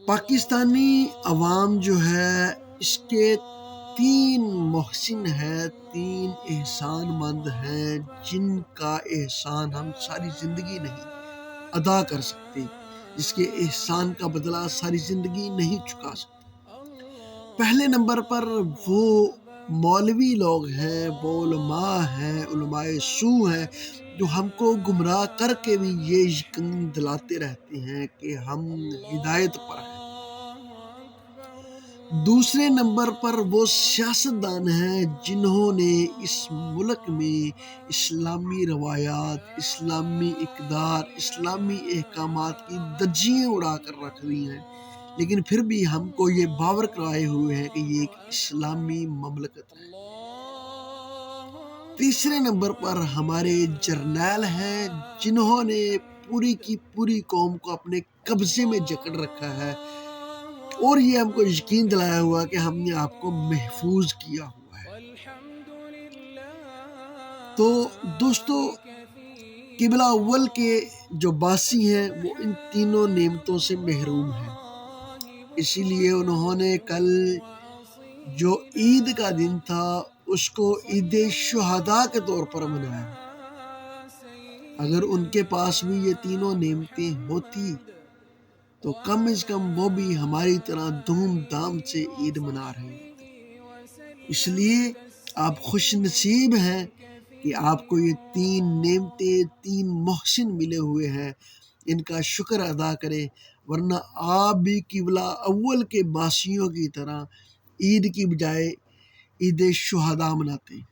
پاکستانی عوام جو ہے اس کے 3 محسن ہیں، 3 احسان مند ہیں جن کا احسان ہم ساری زندگی نہیں ادا کر سکتے، جس کے احسان کا بدلہ ساری زندگی نہیں چکا سکتے۔ پہلے نمبر پر وہ مولوی لوگ ہیں، وہ علماء ہیں، علماء سو ہیں، جو ہم کو گمراہ کر کے بھی یہ یقین دلاتے رہتے ہیں کہ ہم ہدایت پر ہیں۔ دوسرے نمبر پر وہ سیاستدان ہیں جنہوں نے اس ملک میں اسلامی روایات، اسلامی اقدار، اسلامی احکامات کی دھجیاں اڑا کر رکھ دی ہیں، لیکن پھر بھی ہم کو یہ باور کرائے ہوئے ہیں کہ یہ ایک اسلامی مملکت ہے۔ تیسرے نمبر پر ہمارے جرنیل ہیں جنہوں نے پوری کی پوری قوم کو اپنے قبضے میں جکڑ رکھا ہے، اور یہ ہم کو یقین دلایا ہوا کہ ہم نے آپ کو محفوظ کیا ہوا ہے۔ تو دوستو، قبلہ اول کے جو باسی ہیں وہ ان تینوں نعمتوں سے محروم ہیں، اسی لیے انہوں نے کل جو عید کا دن تھا اس کو عید شہداء کے طور پر منایا۔ اگر ان کے پاس بھی یہ تینوں نعمتیں ہوتی تو کم از کم وہ بھی ہماری طرح دھوم دھام سے عید منا رہے ہوتے۔ اس لیے آپ خوش نصیب ہیں کہ آپ کو یہ 3 نعمتیں، 3 محسن ملے ہوئے ہیں، ان کا شکر ادا کریں، ورنہ آپ بھی قبلہ اول کے باسیوں کی طرح عید کی بجائے عید شہداء مناتے ہیں۔